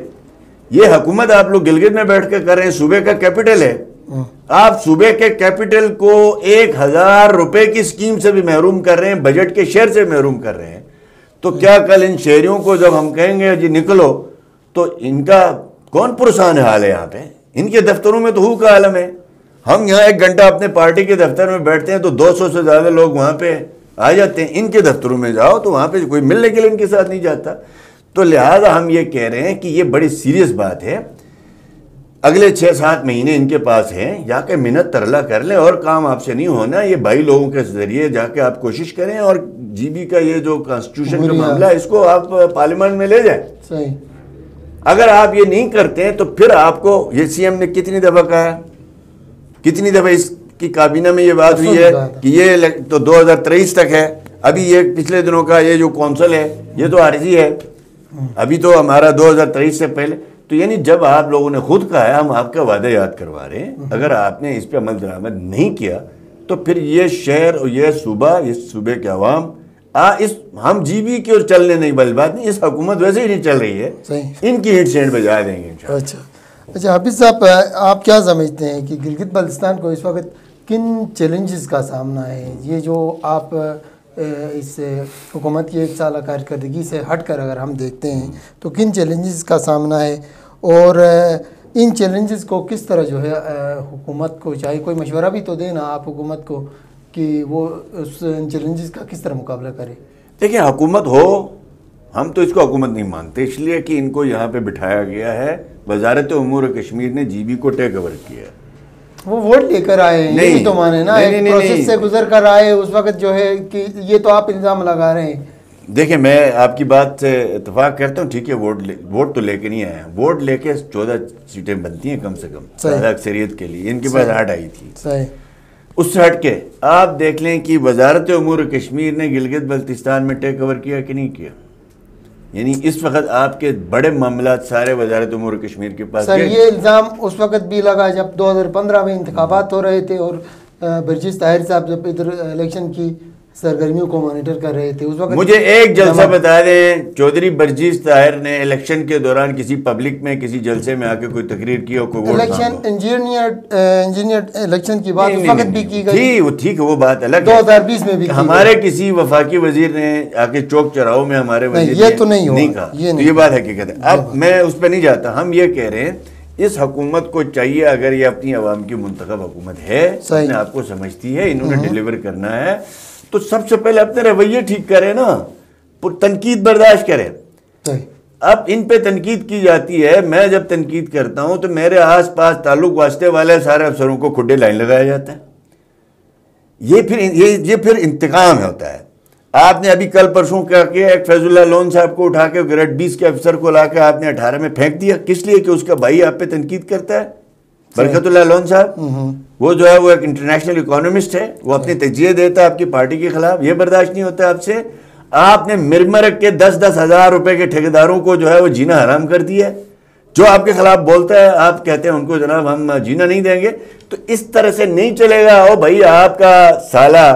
یہ حکومت آپ لوگ گلگت میں بیٹھ کے کر رہے ہیں، صوبے کا کیپٹل ہے. آپ صوبے کے کیپٹل کو 1000 روپے کی اسکیم سے بھی محروم کر رہے ہیں، بجٹ کے شیئر سے محروم کر رہے ہیں. تو کیا کل ان شہریوں کو جب ہم کہیں گے جی نکلو تو ان کا کون پرسان حال ہے؟ یہاں پہ ان کے دفتروں میں تو ہو کا عالم ہے. ہم یہاں 1 گھنٹہ اپنے پارٹی کے دفتر میں بیٹھتے ہیں تو 200 سے زیادہ لوگ وہاں پہ آ جاتے ہیں. ان کے دفتروں میں جاؤ تو وہاں پہ کوئی ملنے کے لیے ان کے ساتھ نہیں جاتا. تو لہٰذا ہم یہ کہہ رہے ہیں کہ یہ بڑی سیریس بات ہے. اگلے 6-7 مہینے ان کے پاس ہیں، جا کے منت ترلا کر لیں، اور کام آپ سے نہیں ہونا. یہ بھائی لوگوں کے ذریعے جا کے آپ کوشش کریں اور جی بی کا یہ جو کانسٹیٹیوشن کا معاملہ ہے اس کو آپ پارلیمنٹ میں لے جائیں. صحیح. اگر آپ یہ نہیں کرتے ہیں تو پھر آپ کو یہ سی ایم نے کتنی دفعہ کہا، کتنی دفعہ اس کی کابینہ میں یہ بات ہوئی ہے کہ یہ تو 2023 تک ہے. ابھی یہ پچھلے دنوں کا یہ جو کونسل ہے یہ تو عارضی ہے، ابھی تو ہمارا 2023 سے پہلے. تو یعنی جب آپ لوگوں نے خود کہا ہے ہم آپ کا وعدہ یاد کروا رہے ہیں، اگر آپ نے اس پہ عمل درآمد نہیں کیا تو پھر یہ شہر اور یہ صوبہ، اس صوبے کے عوام ہم جی بی کی اور چلنے نہیں، بل بات نہیں، اس حکومت ویسے ہی نہیں چل رہی ہے، ان کی ہٹ سینڈ بجا دیں گے انشاءاللہ. اچھا حافظ صاحب، آپ کیا سمجھتے ہیں کہ گلگت بلتستان کو اس وقت کن چیلنجز کا سامنا ہے؟ یہ جو آپ اس حکومت کی 1 سالہ کارکردگی سے ہٹ کر اگر ہم دیکھتے ہیں تو کن چیلنجز کا سامنا ہے، اور ان چیلنجز کو کس طرح جو ہے حکومت کو چاہیے کوئی مشورہ بھی تو دیں نا آپ حکومت کو کہ وہ اس ان چیلنجز کا کس طرح مقابلہ کرے؟ دیکھیں حکومت ہو، ہم تو اس کو حکومت نہیں مانتے، اس لیے کہ ان کو یہاں پہ بٹھایا گیا ہے. وزارت امور کشمیر نے جی بی کو ٹیک اوور کیا ہے. وہ ووٹ لے کر آئے ہیں، یہ بھی تو مانے نا، ایک پروسیس سے گزر کر آئے. اس وقت جو ہے کہ یہ تو آپ الزام لگا رہے ہیں دیکھیں میں آپ کی بات سے اتفاق کرتا ہوں، ٹھیک ہے ووٹ تو لے کے نہیں آئے ہیں، ووٹ لے کے 14 سیٹیں بنتی ہیں کم سے کم زیادہ اکثریت کے لیے، ان کے پاس 8 آئی تھی. صحیح. اس سے ہٹ کے آپ دیکھ لیں کہ وزارت امور کشمیر نے گلگت بلتستان میں ٹیک اوور کیا کہ نہیں کیا. یعنی اس وقت آپ کے بڑے معاملات سارے وزارت امور کشمیر کے پاس. سر یہ الزام اس وقت بھی لگا جب 2015 میں انتخابات ہو رہے تھے اور برجس طاہر صاحب جب ادھر الیکشن کی سرگرمیوں کو مانیٹر کر رہے تھے اس وقت. مجھے ایک جلسہ بتا دیں چودھری برجس طاہر نے الیکشن کے دوران کسی پبلک میں کسی جلسے میں آ کے کوئی تقریر کی ہو، کوئی الیکشن انجینئر الیکشن کی بات اس وقت بھی کی گئی. ٹھیک ہے وہ بات الگ 2020 میں بھی ہمارے کسی وفاقی وزیر نے آ کے چوک چراہوں میں ہمارے وزیر یہ تو نہیں کہا. یہ بات حقیقت ہے. اب میں اس پہ نہیں جاتا، ہم یہ کہہ رہے ہیں اس حکومت کو چاہیے اگر یہ اپنی عوام کی منتخب حکومت ہے، اپنے آپ کو سمجھتی ہے، انہوں نے ڈیلیور کرنا ہے، تو سب سے پہلے اپنے رویے ٹھیک کریں نا، تنقید برداشت کریں. اب ان پہ تنقید کی جاتی ہے، میں جب تنقید کرتا ہوں تو میرے آس پاس تعلق واسطے والے سارے افسروں کو کھڈے لائن لگایا جاتا ہے. یہ پھر انتقام ہوتا ہے. آپ نے ابھی کل پرسوں کیا کیا، ایک فیض اللہ لون صاحب کو اٹھا کے گریڈ 20 کے افسر کو لا کے آپ نے 18 میں پھینک دیا. کس لیے کہ اس کا بھائی آپ پہ تنقید کرتا ہے، برکت اللہ لون صاحب. وہ جو ہے وہ ایک انٹرنیشنل اکانومسٹ ہے، وہ اپنی تجزیے دیتا ہے آپ کی پارٹی کے خلاف. یہ برداشت نہیں ہوتا آپ سے. آپ نے مرمرک کے 10-10 ہزار روپے کے ٹھیکیداروں کو جو ہے وہ جینا حرام کر دیا. جو آپ کے خلاف بولتا ہے آپ کہتے ہیں ان کو جناب ہم جینا نہیں دیں گے. تو اس طرح سے نہیں چلے گا. او بھائی آپ کا سالہ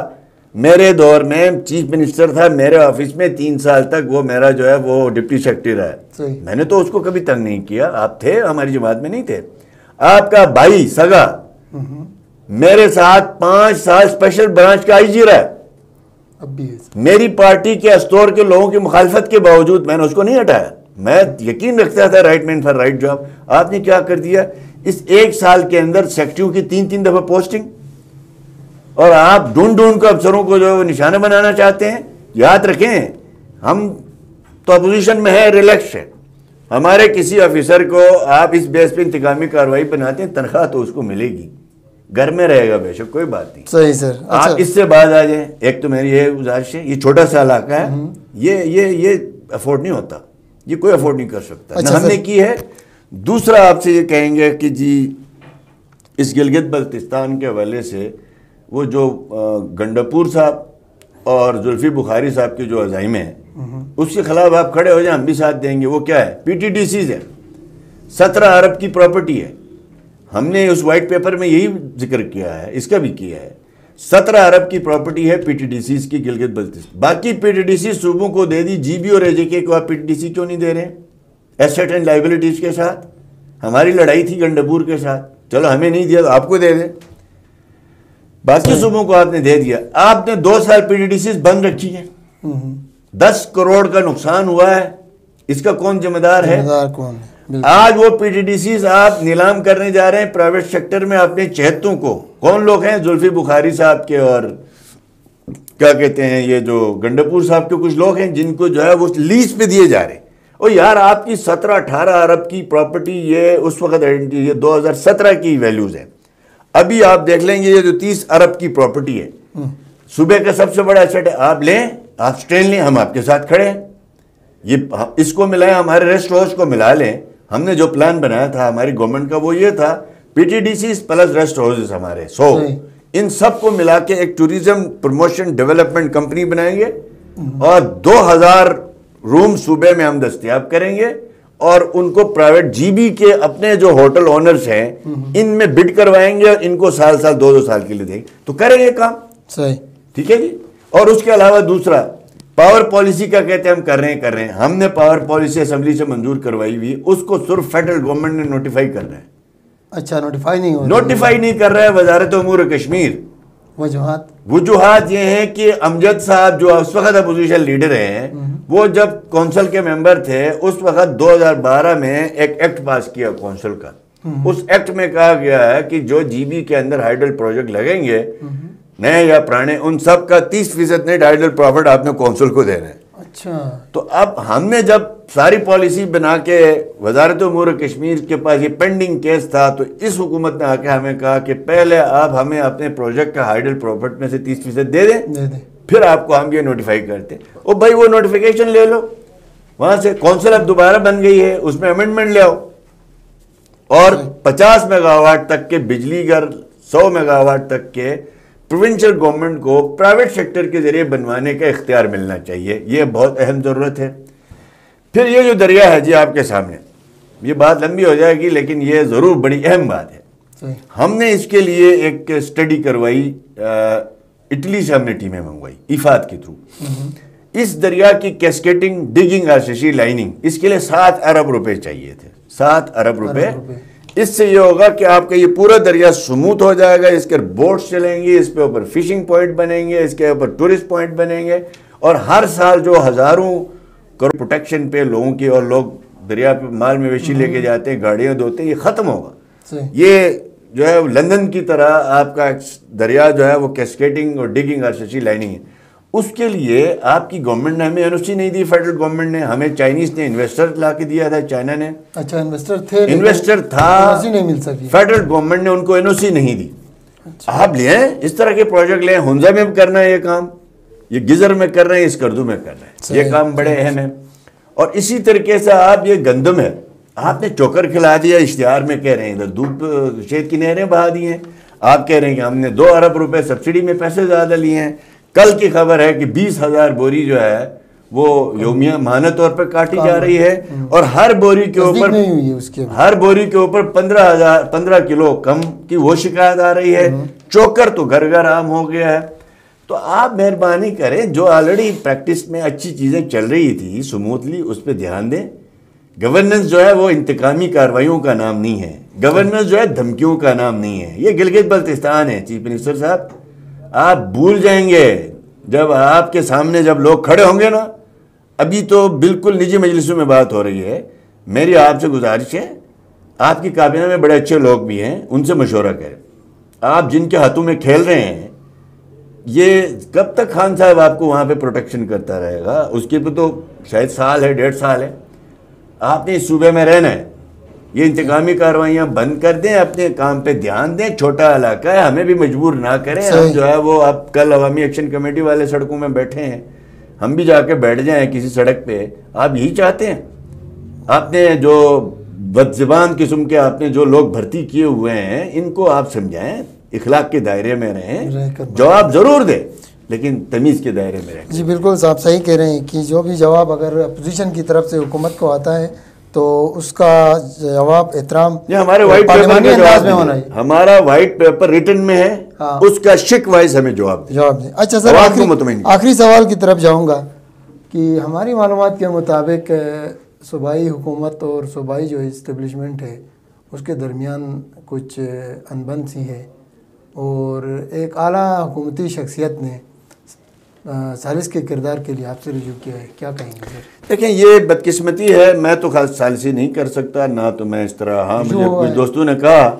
میرے دور میں چیف منسٹر تھا، میرے آفس میں 3 سال تک وہ میرا جو ہے وہ ڈپٹی سیکرٹری رہا ہے. میں نے تو اس کو کبھی تنگ نہیں کیا. آپ تھے ہماری جماعت میں نہیں تھے. آپ کا بھائی سگا میرے ساتھ 5 سال اسپیشل برانچ کا آئی جی رہا ہے. میری پارٹی کے استور کے لوگوں کی مخالفت کے باوجود میں نے اس کو نہیں ہٹایا. میں یقین رکھتا تھا right man for right job. آپ نے کیا کر دیا اس 1 سال کے اندر، سیکرٹریوں کی 3 دفعہ پوسٹنگ، اور آپ ڈھونڈ کو افسروں کو جو ہے وہ نشانہ بنانا چاہتے ہیں. یاد رکھیں ہم تو اپوزیشن میں ہے، ریلیکس ہے. ہمارے کسی آفیسر کو آپ اس بیس پہ انتقامی کارروائی بناتے ہیں، تنخواہ تو اس کو ملے گی، گھر میں رہے گا بے شک، کوئی بات نہیں. صحیح سر. آپ اس سے بعد آ جائیں. ایک تو میری یہ گزارش ہے، یہ چھوٹا سا علاقہ ہے، یہ افورڈ نہیں ہوتا، یہ کوئی افورڈ نہیں کر سکتا. ہم نے کی ہے. دوسرا آپ سے یہ کہیں گے کہ جی اس گلگت بلتستان کے حوالے سے وہ جو گنڈاپور صاحب اور زلفی بخاری صاحب کی جو عزائم ہیں اس کے خلاف آپ کھڑے ہو جائیں، ہم بھی ساتھ دیں گے. وہ کیا ہے؟ پی ٹی ڈی سیز ہے، 17 ارب کی پراپرٹی ہے. ہم نے اس وائٹ پیپر میں یہی ذکر کیا ہے، اس کا بھی کیا ہے. 17 ارب کی پراپرٹی ہے پی ٹی ڈی سیز کی گلگت بلتستان. باقی پی ٹی ڈی سی صوبوں کو دے دی. جی بی اور اے جے کے کو آپ پی ٹی ڈی سی کیوں نہیں دے رہے ہیں؟ ایسٹ اینڈ لائبلٹیز کے ساتھ ہماری لڑائی تھی گنڈاپور کے ساتھ، چلو ہمیں نہیں دیا تو آپ کو دے دیں. باقی صوبوں کو آپ نے دے دیا. آپ نے 2 سال پی ٹی ڈی سیز بند رکھی ہیں، 10 کروڑ کا نقصان ہوا ہے. اس کا کون ذمہ دار ہے؟ آج وہ پی ٹی ڈی سیز آپ نیلام کرنے جا رہے ہیں پرائیویٹ سیکٹر میں اپنے چہتوں کو. کون لوگ ہیں؟ زلفی بخاری صاحب کے اور کیا کہتے ہیں یہ جو گنڈاپور صاحب کے کچھ لوگ ہیں جن کو جو ہے وہ لیز پہ دیے جا رہے ہیں. اور یار آپ کی 17-18 ارب کی پراپرٹی یہ اس وقت یہ 2017 کی ویلیوز ہیں. ابھی آپ دیکھ لیں گے یہ جو 30 ارب کی پراپرٹی ہے، صوبے کا سب سے بڑا ایسٹ ہے. آپ لیں، آپ اسٹین لیں، ہم آپ کے ساتھ کھڑے ہیں. یہ اس کو ملائیں، ہمارے ریسٹ ہاؤس کو ملا لیں. ہم نے جو پلان بنایا تھا ہماری گورنمنٹ کا وہ یہ تھا، P T D Cs plus rest houses ہمارے 100، ان سب کو ملا کے ایک ٹوریزم پروموشن ڈیولپمنٹ کمپنی بنائیں گے اور 2000 روم صوبے میں ہم دستیاب کریں گے. اور ان کو پرائیویٹ جی بی کے اپنے جو ہوٹل اونرز ہیں ان میں بڈ کروائیں گے اور ان کو سال 2 سال کے لیے دیں گے. تو کریں گے کام. صحیح، ٹھیک ہے جی. اور اس کے علاوہ دوسرا پاور پالیسی کا کہتے ہیں ہم کر رہے ہیں. ہم نے پاور پالیسی اسمبلی سے منظور کروائی ہوئی، اس کو صرف فیڈرل گورنمنٹ نے نوٹیفائی کر رہا ہے. اچھا، نوٹیفائی نہیں کر رہا ہے وزارت امور کشمیر. وجوہات یہ ہیں کہ امجد صاحب جو اس وقت اپوزیشن لیڈر ہیں، وہ جب کونسل کے ممبر تھے اس وقت 2012 میں ایک ایکٹ پاس کیا کونسل کا. اس ایکٹ میں کہا گیا ہے کہ جو جی بی کے اندر ہائیڈل پروجیکٹ لگیں گے نئے یا پرانے، ان سب کا 30% نیٹ ہائیڈل پروفٹ آپ نے کونسل کو دینا ہے. اچھا، تو اب ہم نے جب ساری پالیسی بنا کے وزارت امور کشمیر کے پاس یہ پینڈنگ کیس تھا تو اس حکومت نے آ کے ہمیں کہا کہ پہلے آپ ہمیں اپنے پروجیکٹ کا ہائیڈل پروفٹ میں سے 30% دے دیں، پھر آپ کو ہم یہ نوٹیفائی کرتے ہیں. او بھائی وہ نوٹیفیکیشن لے لو وہاں سے, کونسل اب دوبارہ بن گئی ہے, اس میں امینڈمنٹ لے آؤ اور 50 میگا واٹ تک کے بجلی گھر, 100 میگا واٹ تک کے پروونشل گورنمنٹ کو پرائیویٹ سیکٹر کے ذریعے بنوانے کا اختیار ملنا چاہیے. یہ بہت اہم ضرورت ہے. پھر یہ جو دریا ہے جی آپ کے سامنے, یہ بات لمبی ہو جائے گی لیکن یہ ضرور بڑی اہم بات ہے. ہم نے اس کے لیے ایک اسٹڈی کروائی, اٹلی سے ہم نے ٹیمیں منگوائی ایفاد کے تھرو. اس دریا کی کیسکیٹنگ, ڈگنگ اور ششی لائننگ, اس کے لیے 7 ارب روپے چاہیے تھے. 7 ارب روپے. اس سے یہ ہوگا کہ آپ کا یہ پورا دریا سموتھ ہو جائے گا, اس کے بوٹس چلیں گی, اس پہ اوپر فشنگ پوائنٹ بنیں گے, اس کے اوپر ٹورسٹ پوائنٹ بنیں گے, اور ہر سال جو ہزاروں کروڑ پروٹیکشن پہ لوگوں کی, اور لوگ دریا پہ مال مویشی لے کے جاتے ہیں, گاڑیاں دھوتے ہیں, یہ ختم ہوگا. یہ جو ہے لندن کی طرح آپ کا دریا جو ہے وہ کیسکیٹنگ اور ڈگنگ اور ششی لائننگ ہے. اس کے لیے آپ کی گورنمنٹ نے ہمیں NOC نہیں دی, فیڈرل گورنمنٹ نے ہمیں, چائنیز نے انویسٹر لا کے دیا تھا, چائنا نے. اچھا انویسٹر تھے, انویسٹر تھا, نہیں مل سکی, فیڈرل گورنمنٹ نے ان کو NOC نہیں دی. آپ لیں اس طرح کے پروجیکٹ لیں, ہنزا میں کرنا ہے یہ کام, یہ گزر میں کر رہے ہیں, اس کردو میں کر رہے ہیں, یہ کام بڑے اہم ہیں. اور اسی طریقے سے آپ یہ گندم ہے, آپ نے چوکر کھلا دیا, اشتہار میں کہہ رہے ہیں ادھر دودھ شہد کی نہریں بہا دی ہیں, آپ کہہ رہے ہیں کہ ہم نے 2 ارب روپے سبسڈی میں پیسے زیادہ لیے ہیں. کل کی خبر ہے کہ 20,000 بوری جو ہے وہ یومیہ ماہانہ طور پہ کاٹی جا رہی ہے, اور ہر بوری کے اوپر 15 کلو کم کی وہ شکایت آ رہی ہے. چوکر تو گھر گھر عام ہو گیا ہے. تو آپ مہربانی کریں, جو آلریڈی پریکٹس میں اچھی چیزیں چل رہی تھی سموتھلی, اس پہ دھیان دیں. گورننس جو ہے وہ انتقامی کارروائیوں کا نام نہیں ہے, گورننس جو ہے دھمکیوں کا نام نہیں ہے. یہ گلگت بلتستان ہے چیف منسٹر صاحب, آپ بھول جائیں گے جب آپ کے سامنے جب لوگ کھڑے ہوں گے نا. ابھی تو بالکل نجی مجلسوں میں بات ہو رہی ہے. میری آپ سے گزارش ہے, آپ کی کابینہ میں بڑے اچھے لوگ بھی ہیں, ان سے مشورہ کریں. آپ جن کے ہاتھوں میں کھیل رہے ہیں, یہ کب تک خان صاحب آپ کو وہاں پہ پروٹیکشن کرتا رہے گا؟ اس کے پہ تو شاید سال ہے, 1.5 سال ہے. آپ نے اس صوبے میں رہنا ہے. یہ انتقامی کارروائیاں بند کر دیں, اپنے کام پہ دھیان دیں. چھوٹا علاقہ ہے, ہمیں بھی مجبور نہ کریں. ہم جو ہے وہ اب کل عوامی ایکشن کمیٹی والے سڑکوں میں بیٹھے ہیں, ہم بھی جا کے بیٹھ جائیں کسی سڑک پہ. آپ یہی چاہتے ہیں؟ آپ نے جو بدزبان قسم کے آپ نے جو لوگ بھرتی کیے ہوئے ہیں, ان کو آپ سمجھائیں, اخلاق کے دائرے میں رہیں. جواب ضرور دیں لیکن تمیز کے دائرے میں رہیں. جی بالکل صاحب صحیح کہہ رہے ہیں کہ جو بھی جواب اگر اپوزیشن کی طرف سے حکومت کو آتا ہے تو اس کا جواب احترام ہمارے وائٹ پیپر میں انداز میں ہونا ہے. ہمارا وائٹ پیپر ریٹن میں ہے, اس کا شک وائز ہمیں جواب دیں. اچھا سر, آخری سوال کی طرف جاؤں گا کہ ہماری معلومات کے مطابق صوبائی حکومت اور صوبائی جو اسٹیبلشمنٹ ہے اس کے درمیان کچھ انبن سی ہے, اور ایک اعلیٰ حکومتی شخصیت نے ثالث کے کردار کے لیے آپ سے رجوع کیا ہے, کیا کہیں گے سر؟ دیکھیں یہ بدقسمتی ہے, میں تو خاص ثالثی نہیں کر سکتا, نہ تو میں اس طرح, ہاں مجھے کچھ دوستوں نے کہا,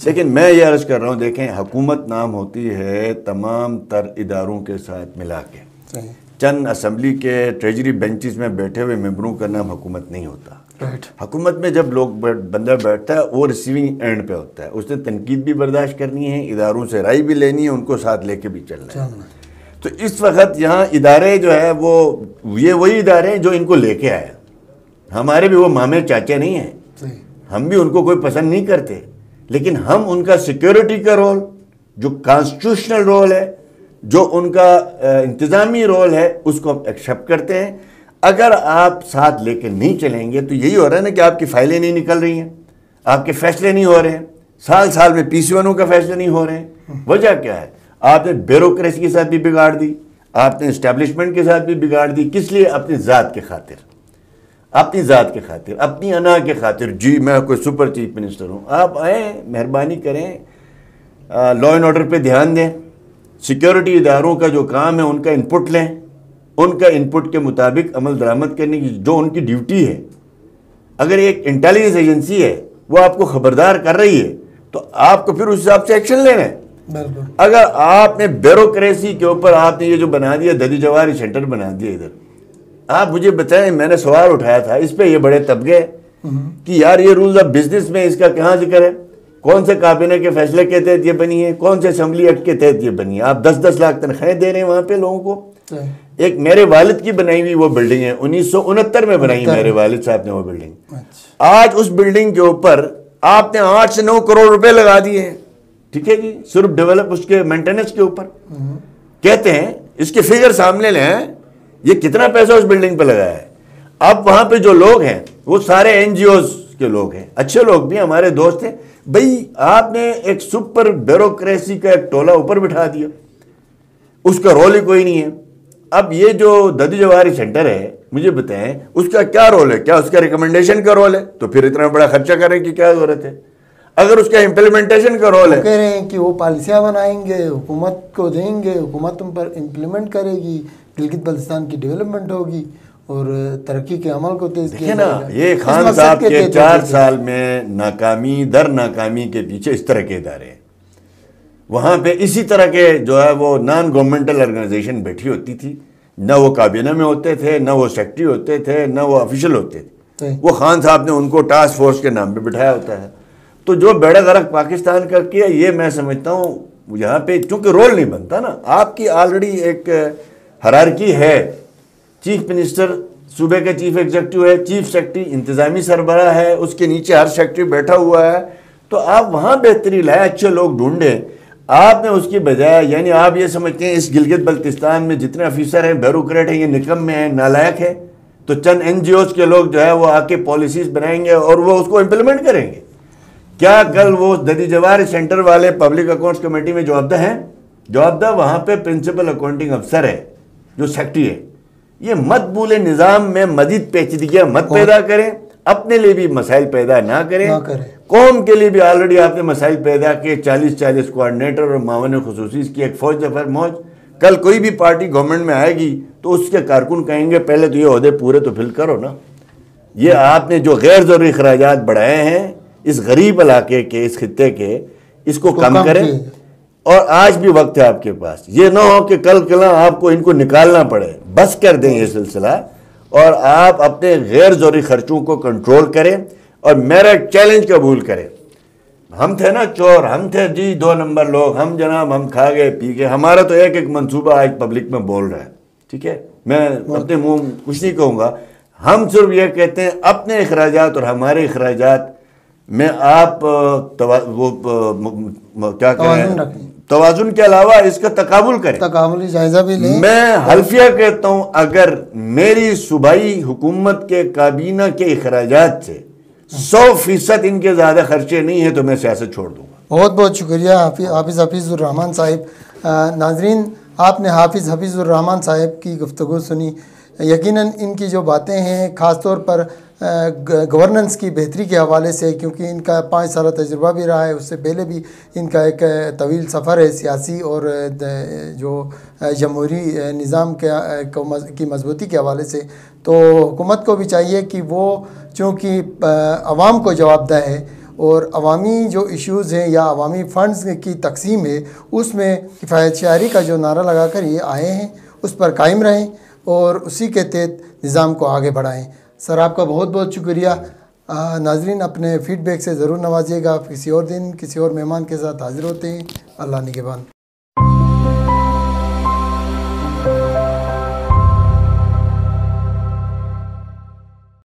لیکن میں یہ عرض کر رہا ہوں, دیکھیں حکومت نام ہوتی ہے تمام تر اداروں کے ساتھ ملا کے. چند اسمبلی کے ٹریجری بینچز میں بیٹھے ہوئے ممبروں کا نام حکومت نہیں ہوتا. حکومت میں جب بندہ بیٹھتا ہے وہ ریسیونگ اینڈ پہ ہوتا ہے, اس نے تنقید بھی برداشت کرنی ہے, اداروں سے رائے بھی لینی ہے, ان کو ساتھ لے کے بھی چلنا ہے. تو اس وقت یہاں ادارے جو ہے وہ یہ وہی ادارے ہیں جو ان کو لے کے آئے. ہمارے بھی وہ مامے چاچے نہیں ہیں, ہم بھی ان کو کوئی پسند نہیں کرتے, لیکن ہم ان کا سیکیورٹی کا رول, جو کانسٹیٹیوشنل رول ہے, جو ان کا انتظامی رول ہے, اس کو ہم ایکسیپٹ کرتے ہیں. اگر آپ ساتھ لے کے نہیں چلیں گے تو یہی ہو رہا ہے نا کہ آپ کی فائلیں نہیں نکل رہی ہیں, آپ کے فیصلے نہیں ہو رہے ہیں, سال میں PC1 کا فیصلے نہیں ہو رہے ہیں. وجہ کیا ہے؟ آپ نے بیوروکریسی کے ساتھ بھی بگاڑ دی, آپ نے اسٹیبلشمنٹ کے ساتھ بھی بگاڑ دی. کس لیے؟ اپنی ذات کے خاطر, اپنی ذات کے خاطر, اپنی انا کے خاطر. جی میں کوئی سپر چیف منسٹر ہوں. آپ آئیں, مہربانی کریں, لا اینڈ آرڈر پہ دھیان دیں. سیکیورٹی اداروں کا جو کام ہے ان کا انپٹ لیں, ان کا انپٹ کے مطابق عمل درآمد کرنے کی جو ان کی ڈیوٹی ہے. اگر ایک انٹیلیجنس ایجنسی ہے وہ آپ کو خبردار کر رہی ہے تو آپ کو پھر اس حساب سے ایکشن لینا ہے. اگر آپ نے بیوروکریسی کے اوپر آپ نے یہ جو بنا دیا, ددی جواری سینٹر بنا دیا ادھر, آپ مجھے بتائیں, میں نے سوال اٹھایا تھا اس پہ, یہ بڑے طبقے کہ یار یہ رولز آف بزنس میں اس کا کہاں ذکر ہے؟ کون سے کابینہ کے فیصلے کے تحت یہ بنی ہے؟ کون سے اسمبلی ایکٹ کے تحت یہ بنی ہے؟ آپ 10-10 لاکھ تنخواہیں دے رہے ہیں وہاں پہ لوگوں کو۔ ایک میرے والد کی بنائی ہوئی وہ بلڈنگ ہے، 1969 میں بنائی میرے والد صاحب نے وہ بلڈنگ۔ آج اس بلڈنگ کے اوپر آپ نے 8 سے 9 کروڑ روپے لگا دیے ہیں، ٹھیک ہے جی، صرف ڈیولپ اس کے مینٹیننس کے اوپر۔ کہتے ہیں اس کے فگر سامنے لیں، یہ کتنا پیسہ اس بلڈنگ پہ لگایا ہے۔ اب وہاں پہ جو لوگ ہیں وہ سارے این جی اوز کے لوگ ہیں، اچھے لوگ بھی ہمارے دوست ہیں۔ بھئی آپ نے ایک سپر بیوروکریسی کا ایک ٹولہ اوپر بٹھا دیا، اس کا رول ہی کوئی نہیں ہے۔ اب یہ جو ددی جواہری سینٹر ہے، مجھے بتائیں اس کا کیا رول ہے؟ کیا اس کا ریکمنڈیشن کا رول ہے؟ تو پھر اتنا بڑا خرچہ کرنے کی کیا ضرورت ہے؟ اگر اس کا امپلیمنٹیشن کا رول ہے، کہہ رہے ہیں کہ وہ پالیسیاں بنائیں گے، حکومت کو دیں گے، حکومت ان پر امپلیمنٹ کرے گی، گلگت بلتستان کی ڈیولپمنٹ ہوگی اور ترقی کے عمل کو تیز کیا جائے گا۔ یہ خان صاحب کے 4 سال میں ناکامی در ناکامی کے پیچھے اس طرح کے ادارے ہیں۔ وہاں پہ اسی طرح کے جو ہے وہ نان گورنمنٹل آرگنائزیشن بیٹھی ہوتی تھی، نہ وہ کابینہ میں ہوتے تھے، نہ وہ سیکٹری ہوتے تھے، نہ وہ آفیشل ہوتے تھے۔ وہ خان صاحب نے ان کو ٹاسک فورس کے نام پہ بٹھایا ہوتا ہے۔ تو جو بیڑا غرق پاکستان کا کیا، یہ میں سمجھتا ہوں یہاں پہ چونکہ رول نہیں بنتا نا، آپ کی آلریڈی ایک ہرارکی ہے، چیف منسٹر صوبے کا چیف ایگزیکٹو ہے، چیف سیکٹری انتظامی سربراہ ہے، اس کے نیچے ہر سیکٹری بیٹھا ہوا ہے، تو آپ وہاں بہتری لائیں، اچھے لوگ ڈھونڈیں۔ آپ نے اس کی بجائے، یعنی آپ یہ سمجھتے ہیں اس گلگت بلتستان میں جتنے آفیسر ہیں، بیوروکریٹ ہیں، یہ نکم ہیں، نالائق ہیں، تو چند این جی اوز کے لوگ جو ہے وہ آ کے پالیسیز بنائیں گے اور وہ اس کو امپلیمنٹ کریں گے؟ کیا کل وہ ددی جواہری سینٹر والے پبلک اکاؤنٹس کمیٹی میں جوابدہ ہیں؟ جوابدہ وہاں پہ پرنسپل اکاؤنٹنگ افسر ہے جو سیکٹری ہے۔ یہ مقبول نظام میں مزید پیچیدگیاں مت پیدا کریں، اپنے لیے بھی مسائل پیدا نہ کریں، قوم کے لیے بھی آلریڈی آپ نے مسائل پیدا کیے، 40 کوآرڈینیٹر اور معاون خصوصی کی ایک فوج دفر موج۔ کل کوئی بھی پارٹی گورنمنٹ میں آئے گی تو اس کے کارکن کہیں گے پہلے تو یہ عہدے پورے تو فل کرو نا۔ یہ آپ نے جو غیر ضروری اخراجات بڑھائے ہیں اس غریب علاقے کے، اس خطے کے، اس کو کم کریں، اور آج بھی وقت ہے آپ کے پاس۔ یہ نہ ہو کہ کل کلاں آپ کو ان کو نکالنا پڑے، بس کر دیں یہ سلسلہ، اور آپ اپنے غیر ضروری خرچوں کو کنٹرول کریں اور میرا چیلنج قبول کریں۔ ہم تھے نا چور، ہم تھے جی 2 نمبر لوگ، ہم جناب ہم کھا گئے پی گئے، ہمارا تو ایک منصوبہ آج پبلک میں بول رہا ہے، ٹھیک ہے، میں اپنے منہ کچھ نہیں کہوں گا، ہم صرف یہ کہتے ہیں اپنے اخراجات اور ہمارے اخراجات میں آپ کیا کہیں، توازن کے علاوہ اس کا تقابل کریں، تقابلی جائزہ بھی لیں۔ میں حلفیہ کہتا ہوں اگر میری صوبائی حکومت کے کابینہ کے اخراجات سے 100% ان کے زیادہ خرچے نہیں ہیں تو میں سیاست چھوڑ دوں گا۔ بہت بہت شکریہ حافظ حفیظ الرحمان صاحب۔ ناظرین، آپ نے حافظ حفیظ الرحمان صاحب کی گفتگو سنی۔ یقیناً ان کی جو باتیں ہیں خاص طور پر گورننس کی بہتری کے حوالے سے، کیونکہ ان کا 5 سالہ تجربہ بھی رہا ہے، اس سے پہلے بھی ان کا ایک طویل سفر ہے سیاسی اور جو جمہوری نظام کی مضبوطی کے حوالے سے، تو حکومت کو بھی چاہیے کہ وہ چونکہ عوام کو جواب دہ ہے اور عوامی جو ایشوز ہیں یا عوامی فنڈز کی تقسیم ہے اس میں کفایت شعاری کا جو نعرہ لگا کر یہ آئے ہیں اس پر قائم رہیں اور اسی کے تحت نظام کو آگے بڑھائیں۔ سر آپ کا بہت بہت شکریہ۔ ناظرین اپنے فیڈ بیک سے ضرور نوازیے گا۔ کسی اور دن کسی اور مہمان کے ساتھ حاضر ہوتے ہیں۔ اللہ نگہبان۔